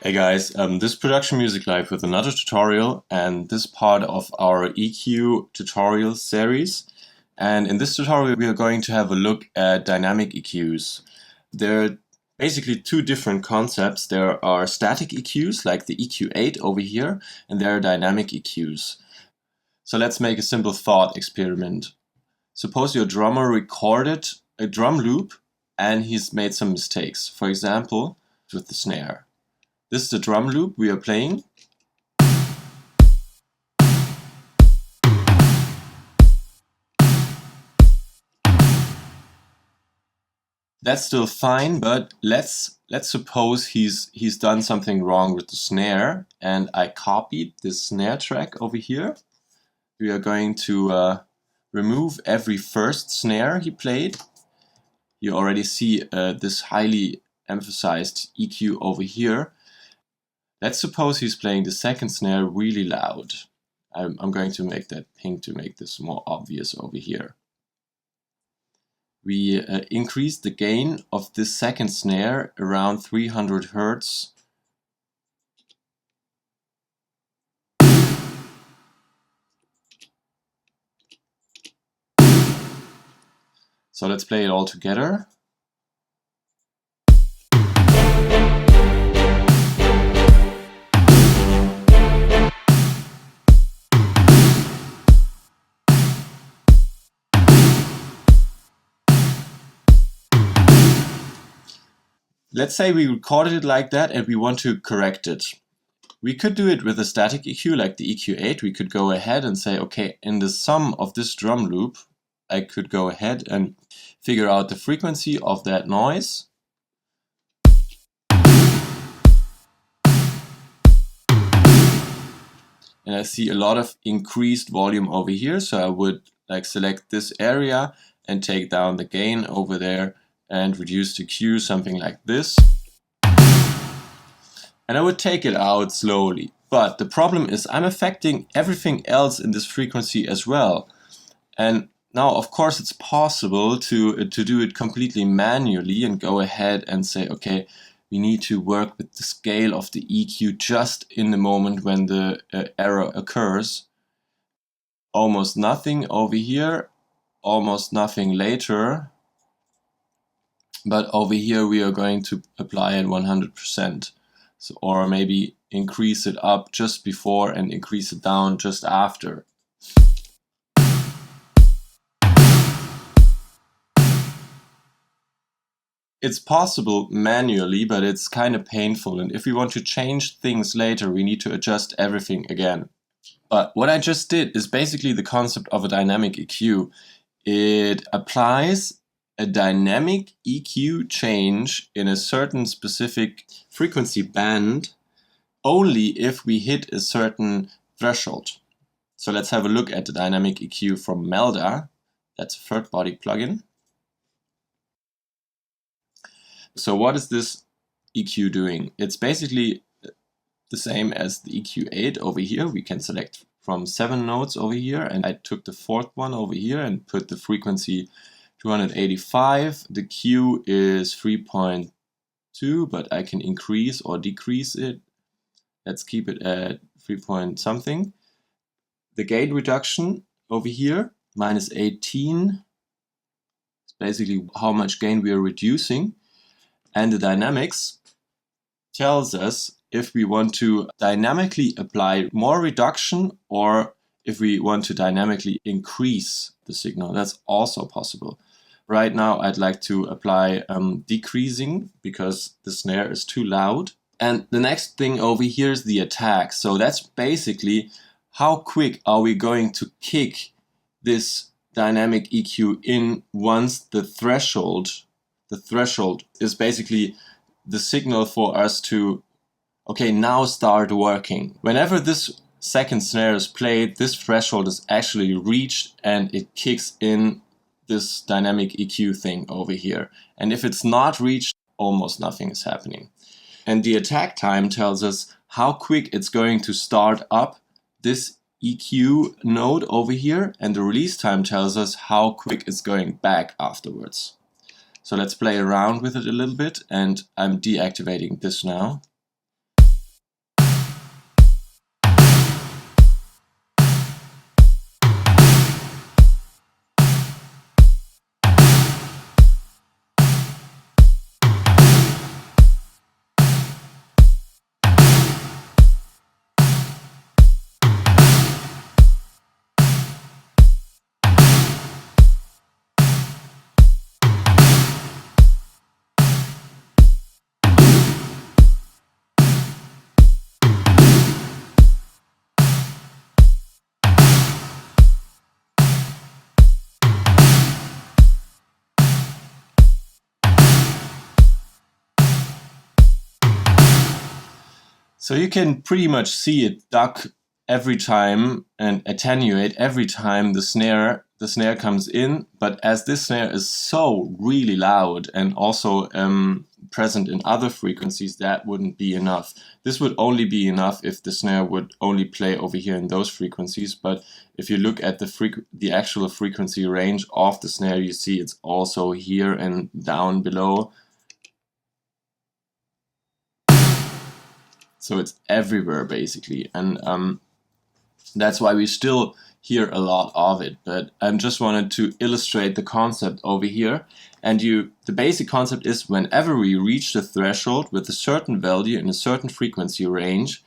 Hey guys, this is Production Music Live with another tutorial, and this part of our EQ tutorial series. And in this tutorial we are going to have a look at dynamic EQs. There are basically two different concepts. There are static EQs like the EQ8 over here, and there are dynamic EQs. So let's make a simple thought experiment. Suppose your drummer recorded a drum loop and he's made some mistakes, for example with the snare. This is the drum loop we are playing. That's still fine, but let's suppose he's done something wrong with the snare, and I copied this snare track over here. We are going to remove every first snare he played. You already see this highly emphasized EQ over here. Let's suppose he's playing the second snare really loud. I'm going to make that pink to make this more obvious over here. We increase the gain of this second snare around 300 Hertz. So let's play it all together. Let's say we recorded it like that and we want to correct it. We could do it with a static EQ like the EQ8. We could go ahead and say, okay, in the sum of this drum loop, I could go ahead and figure out the frequency of that noise. And I see a lot of increased volume over here, so I would select this area and take down the gain over there and reduce the Q, something like this. And I would take it out slowly. But the problem is I'm affecting everything else in this frequency as well. And now, of course, it's possible to do it completely manually and go ahead and say, okay, we need to work with the scale of the EQ just in the moment when the error occurs. Almost nothing over here, almost nothing later. But over here we are going to apply it 100%. So, or maybe increase it up just before and increase it down just after. It's possible manually, but it's kind of painful, and if we want to change things later, we need to adjust everything again. But what I just did is basically the concept of a dynamic EQ. It applies a dynamic EQ change in a certain specific frequency band only if we hit a certain threshold. So let's have a look at the dynamic EQ from Melda. That's a third-party plugin. So what is this EQ doing? It's basically the same as the EQ8 over here. We can select from 7 notes over here, and I took the fourth one over here and put the frequency 285. The Q is 3.2, but I can increase or decrease it. Let's keep it at 3 point something. The gain reduction over here, minus 18. It's basically how much gain we are reducing. And the dynamics tells us if we want to dynamically apply more reduction or if we want to dynamically increase the signal. That's also possible. Right now I'd like to apply decreasing because the snare is too loud. And the next thing over here is the attack. So that's basically how quick are we going to kick this dynamic EQ in once the threshold is basically the signal for us to, okay, now start working. Whenever this second snare is played, this threshold is actually reached and it kicks in this dynamic EQ thing over here. And if it's not reached, almost nothing is happening. And the attack time tells us how quick it's going to start up this EQ node over here, and the release time tells us how quick it's going back afterwards. So let's play around with it a little bit, and I'm deactivating this now. So you can pretty much see it duck every time and attenuate every time the snare comes in, but as this snare is so really loud and also present in other frequencies, that wouldn't be enough. This would only be enough if the snare would only play over here in those frequencies, but if you look at the actual frequency range of the snare, you see it's also here and down below. So it's everywhere basically, and that's why we still hear a lot of it. But I just wanted to illustrate the concept over here. And the basic concept is whenever we reach the threshold with a certain value in a certain frequency range,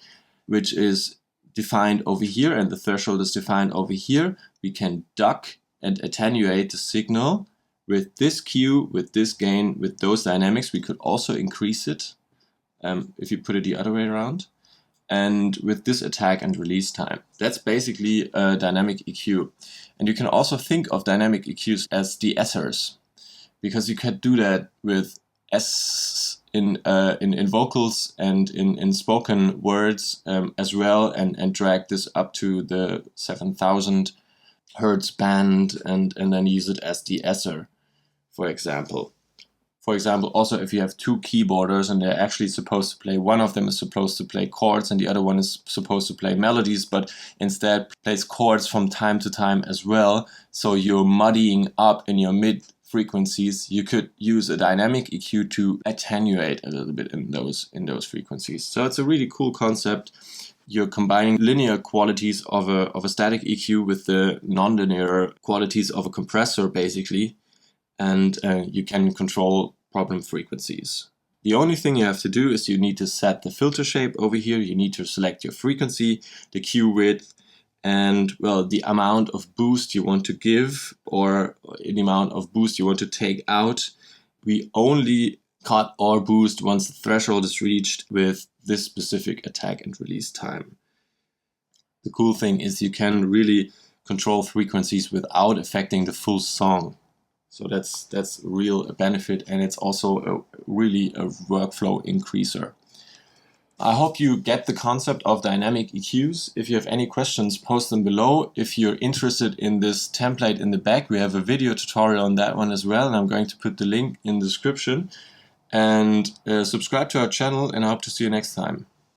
which is defined over here, and the threshold is defined over here, we can duck and attenuate the signal with this Q, with this gain, with those dynamics. We could also increase it if you put it the other way around, and with this attack and release time. That's basically a dynamic EQ. And you can also think of dynamic EQs as de-essers, because you can do that with S in vocals and in spoken words as well, and drag this up to the 7000 hertz band and then use it as de-esser, for example. For example, also if you have two keyboarders and they're actually supposed to play, one of them is supposed to play chords and the other one is supposed to play melodies, but instead plays chords from time to time as well, so you're muddying up in your mid frequencies, you could use a dynamic EQ to attenuate a little bit in those frequencies. So it's a really cool concept. You're combining linear qualities of a static EQ with the nonlinear qualities of a compressor basically, and you can control problem frequencies. The only thing you have to do is you need to set the filter shape over here. You need to select your frequency, the Q width, and well, the amount of boost you want to give or the amount of boost you want to take out. We only cut or boost once the threshold is reached with this specific attack and release time. The cool thing is you can really control frequencies without affecting the full song. So that's a real benefit, and it's also really a workflow increaser. I hope you get the concept of dynamic EQs. If you have any questions, post them below. If you're interested in this template in the back, we have a video tutorial on that one as well, and I'm going to put the link in the description. And subscribe to our channel, and I hope to see you next time.